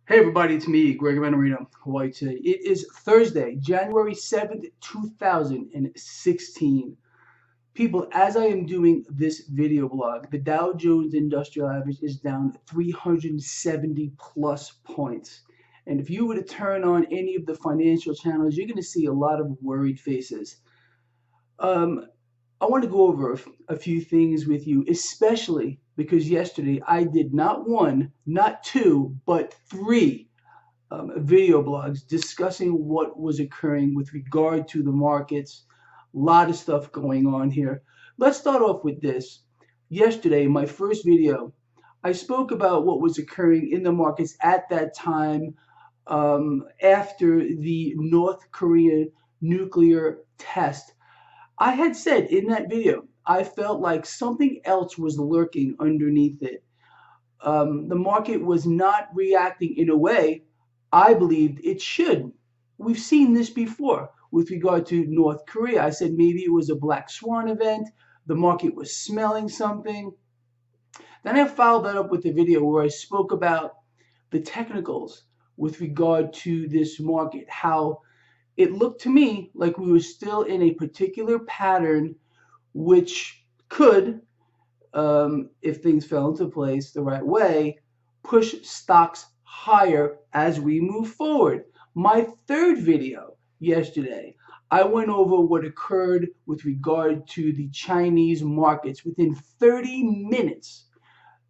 Hey everybody, it's me, Greg Mannarino, Hawaii today. It is Thursday, January 7th, 2016. People, as I am doing this video blog, the Dow Jones Industrial Average is down 370 plus points. And if you were to turn on any of the financial channels, you're going to see a lot of worried faces. Um, I want to go over a few things with you, especially because yesterday I did not one, not two, but three video blogs discussing what was occurring with regard to the markets. A lot of stuff going on here. Let's start off with this. Yesterday, my first video, I spoke about what was occurring in the markets at that time after the North Korean nuclear test. I had said in that video, I felt like something else was lurking underneath it. The market was not reacting in a way I believed it should. We've seen this before with regard to North Korea. I said maybe it was a black swan event. The market was smelling something. Then I followed that up with a video where I spoke about the technicals with regard to this market, how it looked to me like we were still in a particular pattern which could, if things fell into place the right way, push stocks higher as we move forward. My third video yesterday, I went over what occurred with regard to the Chinese markets. Within 30 minutes,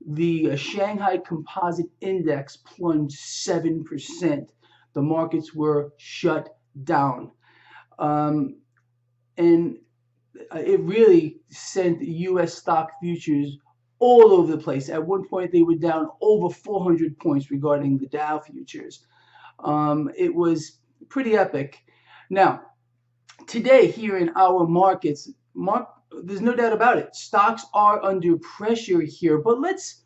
the Shanghai Composite Index plunged 7%. The markets were shut down. Um, and it really sent U.S. stock futures all over the place. At one point, they were down over 400 points regarding the Dow futures. It was pretty epic. Now, today here in our markets, there's no doubt about it. Stocks are under pressure here, but let's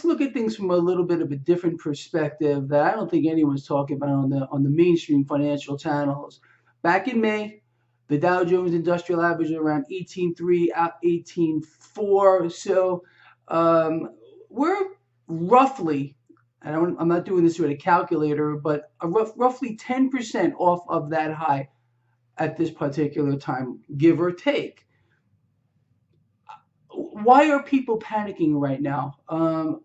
look at things from a little bit of a different perspective that I don't think anyone's talking about on the mainstream financial channels. Back in May, the Dow Jones Industrial Average was around 18.3, 18.4. So we're roughly, I'm not doing this with a calculator, but roughly 10% off of that high at this particular time, give or take. Why are people panicking right now?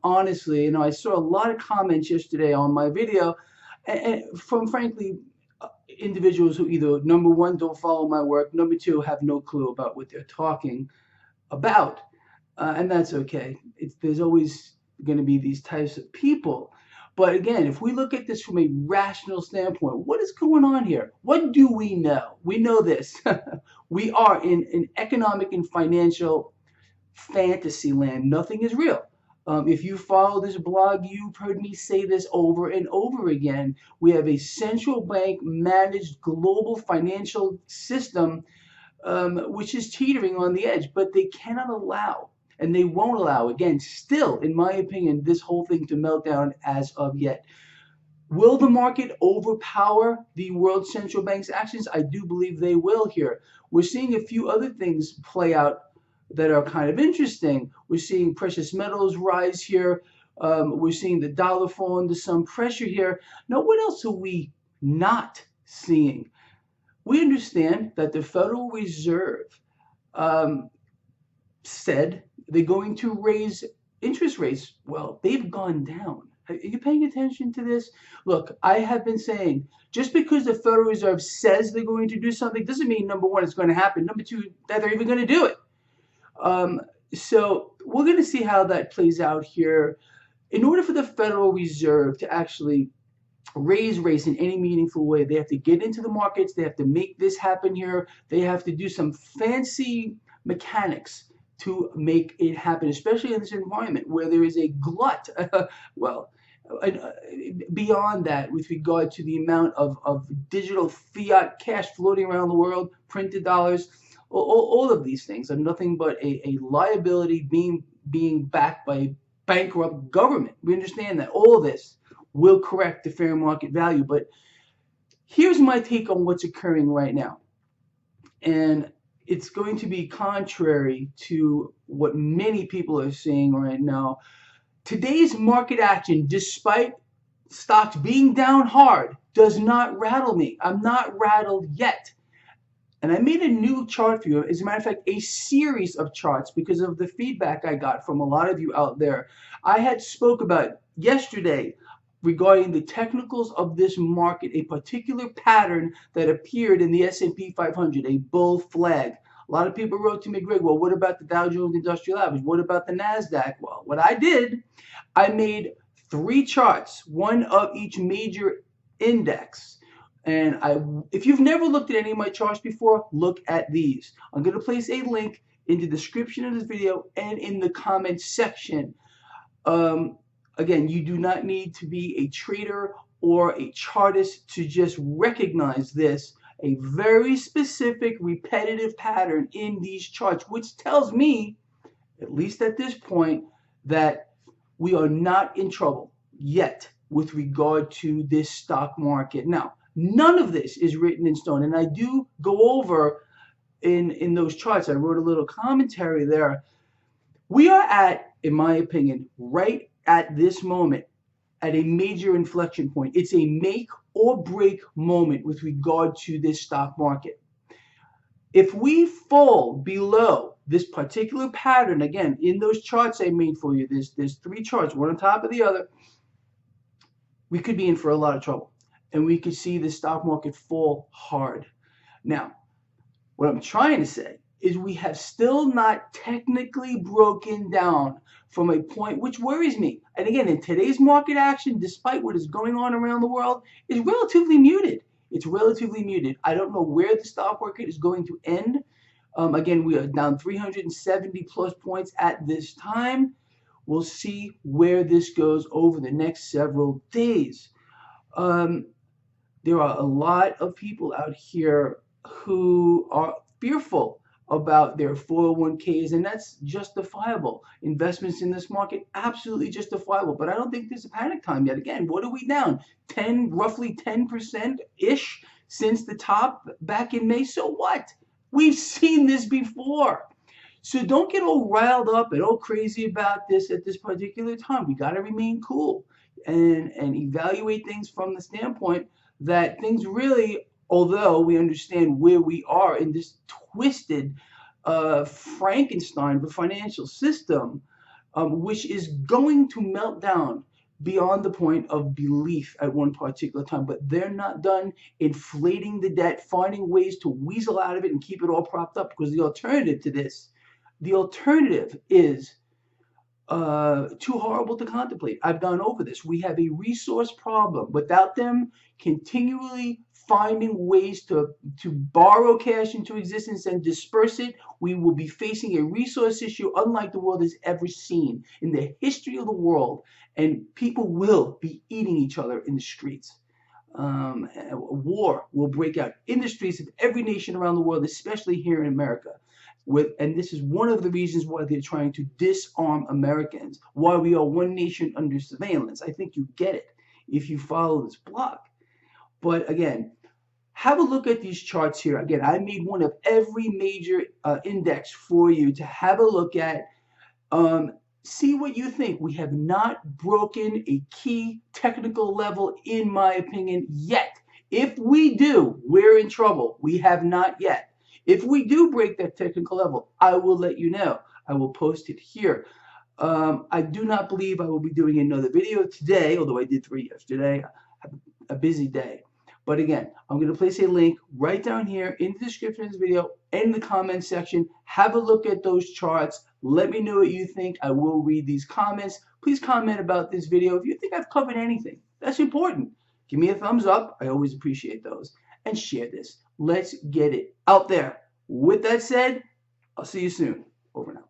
Honestly, I saw a lot of comments yesterday on my video, and from frankly individuals who either number one don't follow my work, number two have no clue about what they're talking about, and that's okay. There's always going to be these types of people. But again, if we look at this from a rational standpoint, what is going on here? What do we know? We know this. We are in an economic and financial fantasy land. Nothing is real. If you follow this blog, you've heard me say this over and over again. We have a central bank managed global financial system which is teetering on the edge, but they cannot allow and they won't allow, again, still, in my opinion, this whole thing to melt down as of yet. Will the market overpower the world central bank's actions? I do believe they will here. We're seeing a few other things play out that are kind of interesting. We're seeing precious metals rise here. We're seeing the dollar fall under some pressure here. Now, what else are we not seeing? We understand that the Federal Reserve said they're going to raise interest rates. Well, they've gone down. Are you paying attention to this? Look, I have been saying just because the Federal Reserve says they're going to do something doesn't mean, number one, it's going to happen. Number two, that they're even going to do it. So we're going to see how that plays out here. In order for the Federal Reserve to actually raise rates in any meaningful way, they have to get into the markets. They have to make this happen here. They have to do some fancy mechanics to make it happen, especially in this environment where there is a glut. Well, beyond that, with regard to the amount of digital fiat cash floating around the world, printed dollars, all of these things are nothing but a liability being backed by a bankrupt government. We understand that all of this will correct the fair market value. But here's my take on what's occurring right now. And it's going to be contrary to what many people are saying right now. Today's market action, despite stocks being down hard does not rattle me. I'm not rattled yet. And I made a new chart for you. As a matter of fact, a series of charts because of the feedback I got from a lot of you out there. I had spoke about yesterday regarding the technicals of this market, a particular pattern that appeared in the S&P 500, a bull flag. A lot of people wrote to me, Greg, well, what about the Dow Jones Industrial Average? What about the NASDAQ? Well, what I did, I made 3 charts, one of each major index. And if you've never looked at any of my charts before, look at these. I'm going to place a link in the description of this video and in the comments section. Again, you do not need to be a trader or a chartist to just recognize this, a very specific repetitive pattern in these charts, which tells me, at least at this point, that we are not in trouble yet with regard to this stock market. Now, none of this is written in stone, and I do go over in those charts. I wrote a little commentary there. We are at, in my opinion, right at this moment, at a major inflection point. It's a make or break moment with regard to this stock market. If we fall below this particular pattern, again, in those charts I made for you, there's 3 charts, one on top of the other, we could be in for a lot of trouble. And we could see the stock market fall hard. Now, what I'm trying to say is we have still not technically broken down from a point which worries me. And again, in today's market action, despite what is going on around the world, is relatively muted. It's relatively muted. I don't know where the stock market is going to end. Again, we are down 370 plus points at this time. We'll see where this goes over the next several days. There are a lot of people out here who are fearful about their 401ks, and that's justifiable. Investments in this market, absolutely justifiable. But I don't think there's a panic time yet. Again, what are we down? Roughly 10%-ish since the top back in May. So what? We've seen this before. So don't get all riled up and all crazy about this at this particular time. We got to remain cool and evaluate things from the standpoint that things really, although we understand where we are in this twisted Frankenstein of a financial system, which is going to melt down beyond the point of belief at one particular time. But they're not done inflating the debt, finding ways to weasel out of it and keep it all propped up, because the alternative to this, the alternative is too horrible to contemplate. I've gone over this. We have a resource problem. Without them continually finding ways to borrow cash into existence and disperse it, we will be facing a resource issue unlike the world has ever seen in the history of the world, and people will be eating each other in the streets. War will break out in the streets of every nation around the world, especially here in America. And this is one of the reasons why they're trying to disarm Americans, why we are one nation under surveillance. I think you get it if you follow this block. But again, have a look at these charts here. Again, I made one of every major index for you to have a look at. See what you think. We have not broken a key technical level, in my opinion, yet. If we do, we're in trouble. We have not yet. If we do break that technical level, I will let you know. I will post it here. I do not believe I will be doing another video today, although I did 3 yesterday. I have a busy day. But again, I'm going to place a link right down here in the description of this video and in the comments section. Have a look at those charts. Let me know what you think. I will read these comments. Please comment about this video if you think I've covered anything. That's important. Give me a thumbs up. I always appreciate those. And share this. Let's get it out there. With that said, I'll see you soon. Over now.